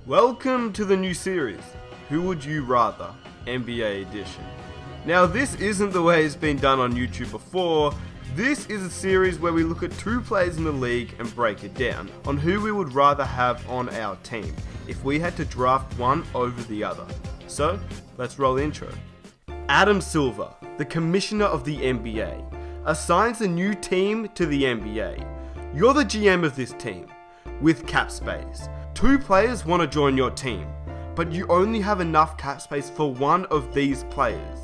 Welcome to the new series, Who Would You Rather, NBA Edition. Now this isn't the way it's been done on YouTube before. This is a series where we look at two players in the league and break it down on who we would rather have on our team if we had to draft one over the other. So, let's roll the intro. Adam Silver, the Commissioner of the NBA, assigns a new team to the NBA. You're the GM of this team, with cap space. Two players want to join your team, but you only have enough cap space for one of these players.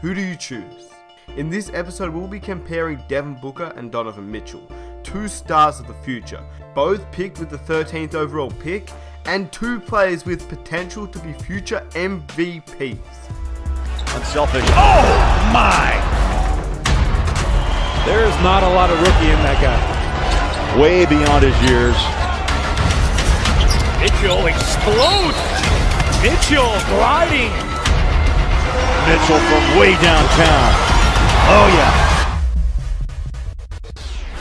Who do you choose? In this episode, we'll be comparing Devin Booker and Donovan Mitchell, two stars of the future, both picked with the 13th overall pick, and two players with potential to be future MVPs. Unselfish. Oh my! There's not a lot of rookie in that guy. Way beyond his years. Mitchell explodes! Mitchell gliding! Mitchell from way downtown. Oh yeah.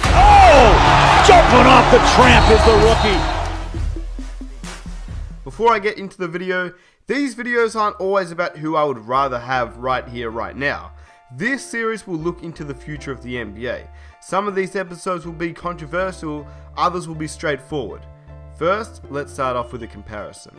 Oh! Jumping off the tramp is the rookie. Before I get into the video, these videos aren't always about who I would rather have right here, right now. This series will look into the future of the NBA. Some of these episodes will be controversial, others will be straightforward. First, let's start off with a comparison.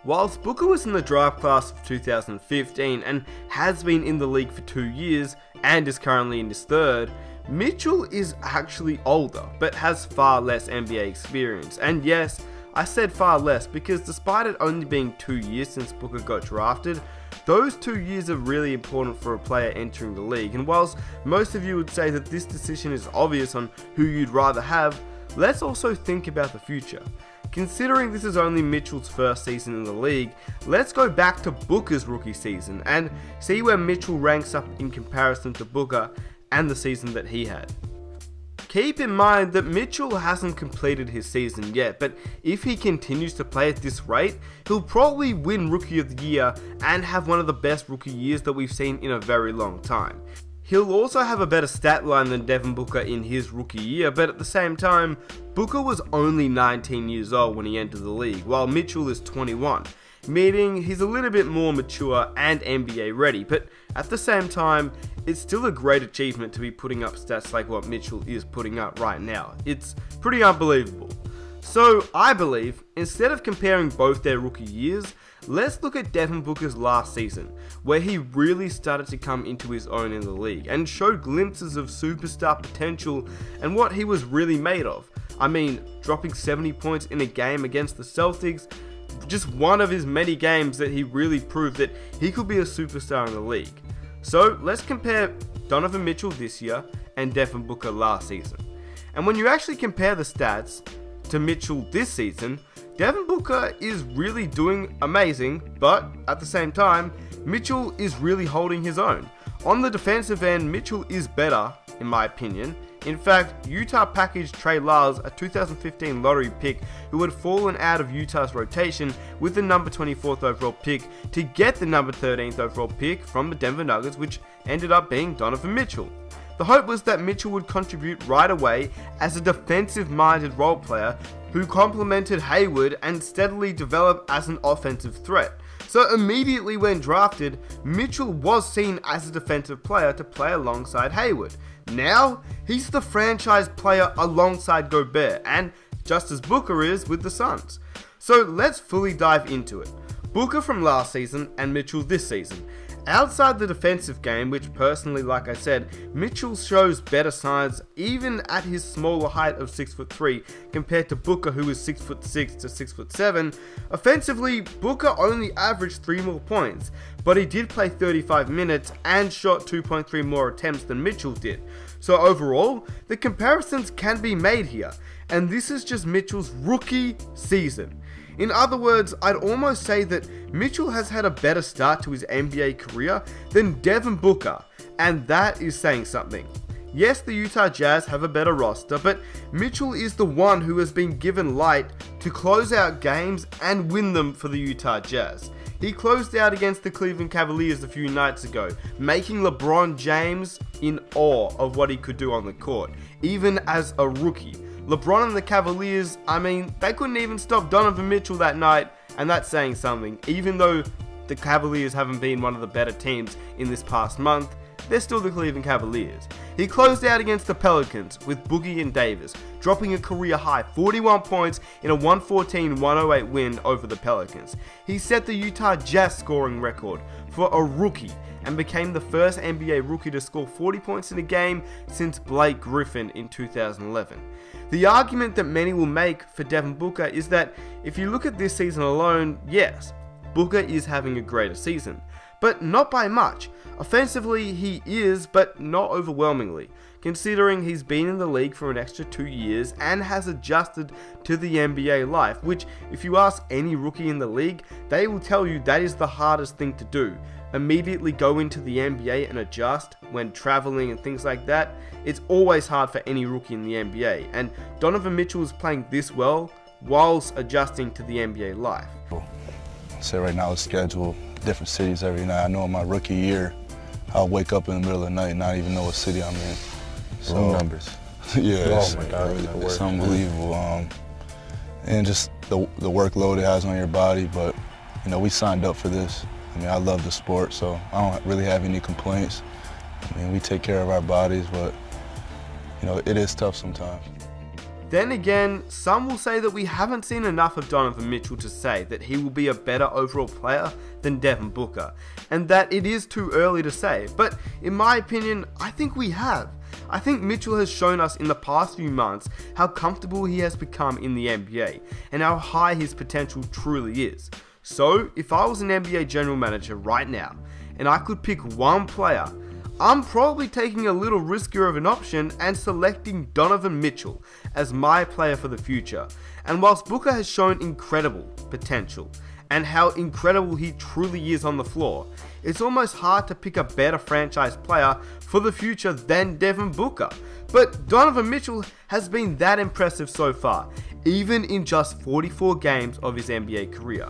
Whilst Booker was in the draft class of 2015 and has been in the league for 2 years and is currently in his third, Mitchell is actually older but has far less NBA experience. And yes, I said far less because despite it only being 2 years since Booker got drafted, those 2 years are really important for a player entering the league. And whilst most of you would say that this decision is obvious on who you'd rather have, let's also think about the future. Considering this is only Mitchell's first season in the league, let's go back to Booker's rookie season and see where Mitchell ranks up in comparison to Booker and the season that he had. Keep in mind that Mitchell hasn't completed his season yet, but if he continues to play at this rate, he'll probably win Rookie of the Year and have one of the best rookie years that we've seen in a very long time. He'll also have a better stat line than Devin Booker in his rookie year, but at the same time, Booker was only 19 years old when he entered the league, while Mitchell is 21, meaning he's a little bit more mature and NBA ready, but at the same time, it's still a great achievement to be putting up stats like what Mitchell is putting up right now. It's pretty unbelievable. So I believe, instead of comparing both their rookie years, let's look at Devin Booker's last season, where he really started to come into his own in the league and showed glimpses of superstar potential and what he was really made of. I mean, dropping 70 points in a game against the Celtics, just one of his many games that he really proved that he could be a superstar in the league. So let's compare Donovan Mitchell this year and Devin Booker last season. And when you actually compare the stats to Mitchell this season, Devin Booker is really doing amazing, but at the same time, Mitchell is really holding his own. On the defensive end, Mitchell is better, in my opinion. In fact, Utah packaged Trey Lyles, a 2015 lottery pick who had fallen out of Utah's rotation with the number 24th overall pick to get the number 13th overall pick from the Denver Nuggets, which ended up being Donovan Mitchell. The hope was that Mitchell would contribute right away as a defensive-minded role player who complemented Hayward and steadily develop as an offensive threat. So immediately when drafted, Mitchell was seen as a defensive player to play alongside Hayward. Now, he's the franchise player alongside Gobert, and just as Booker is with the Suns. So let's fully dive into it. Booker from last season and Mitchell this season. Outside the defensive game, which personally, like I said, Mitchell shows better signs even at his smaller height of 6'3" compared to Booker, who is 6'6" to 6'7". Offensively, Booker only averaged 3 more points, but he did play 35 minutes and shot 2.3 more attempts than Mitchell did. So overall, the comparisons can be made here, and this is just Mitchell's rookie season. In other words, I'd almost say that Mitchell has had a better start to his NBA career than Devin Booker, and that is saying something. Yes, the Utah Jazz have a better roster, but Mitchell is the one who has been given light to close out games and win them for the Utah Jazz. He closed out against the Cleveland Cavaliers a few nights ago, making LeBron James in awe of what he could do on the court, even as a rookie. LeBron and the Cavaliers, I mean, they couldn't even stop Donovan Mitchell that night, and that's saying something. Even though the Cavaliers haven't been one of the better teams in this past month, they're still the Cleveland Cavaliers. He closed out against the Pelicans with Boogie and Davis, dropping a career high 41 points in a 114-108 win over the Pelicans. He set the Utah Jazz scoring record for a rookie and became the first NBA rookie to score 40 points in a game since Blake Griffin in 2011. The argument that many will make for Devin Booker is that if you look at this season alone, yes, Booker is having a greater season, but not by much. Offensively, he is, but not overwhelmingly, considering he's been in the league for an extra 2 years and has adjusted to the NBA life, which, if you ask any rookie in the league, they will tell you that is the hardest thing to do. Immediately go into the NBA and adjust when traveling and things like that. It's always hard for any rookie in the NBA, and Donovan Mitchell is playing this well whilst adjusting to the NBA life. So right now it's scheduled different cities every night. I know in my rookie year, I'll wake up in the middle of the night and not even know what city I'm in. So room numbers. Yeah, oh my God, it's unbelievable. And just the workload it has on your body. But you know, we signed up for this. I mean, I love the sport, so I don't really have any complaints. I mean, we take care of our bodies, but you know, it is tough sometimes. Then again, some will say that we haven't seen enough of Donovan Mitchell to say that he will be a better overall player than Devin Booker, and that it is too early to say, but in my opinion, I think we have. I think Mitchell has shown us in the past few months how comfortable he has become in the NBA, and how high his potential truly is. So, if I was an NBA general manager right now, and I could pick one player, I'm probably taking a little riskier of an option and selecting Donovan Mitchell as my player for the future. And whilst Booker has shown incredible potential and how incredible he truly is on the floor, it's almost hard to pick a better franchise player for the future than Devin Booker. But Donovan Mitchell has been that impressive so far, even in just 44 games of his NBA career.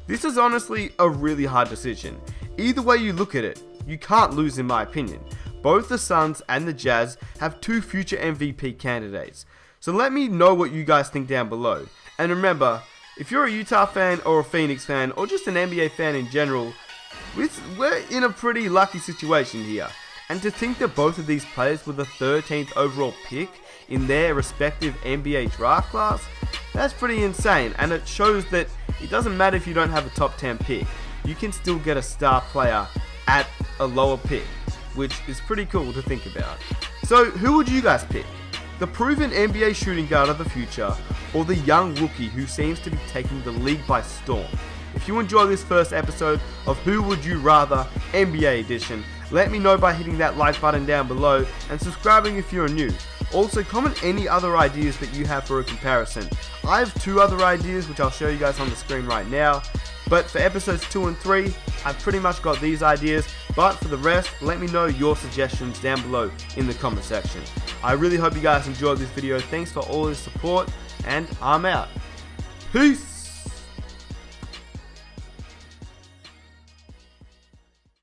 This is honestly a really hard decision. Either way you look at it, you can't lose in my opinion. Both the Suns and the Jazz have two future MVP candidates. So let me know what you guys think down below. And remember, if you're a Utah fan or a Phoenix fan or just an NBA fan in general, we're in a pretty lucky situation here. And to think that both of these players were the 13th overall pick in their respective NBA draft class, that's pretty insane. And it shows that it doesn't matter if you don't have a top 10 pick, you can still get a star player at a lower pick, which is pretty cool to think about. So who would you guys pick? The proven NBA shooting guard of the future, or the young rookie who seems to be taking the league by storm? If you enjoy this first episode of Who Would You Rather NBA edition, let me know by hitting that like button down below and subscribing if you're new. Also, comment any other ideas that you have for a comparison. I have 2 other ideas which I'll show you guys on the screen right now. But for episodes 2 and 3, I've pretty much got these ideas. But for the rest, let me know your suggestions down below in the comment section. I really hope you guys enjoyed this video. Thanks for all the support, and I'm out. Peace!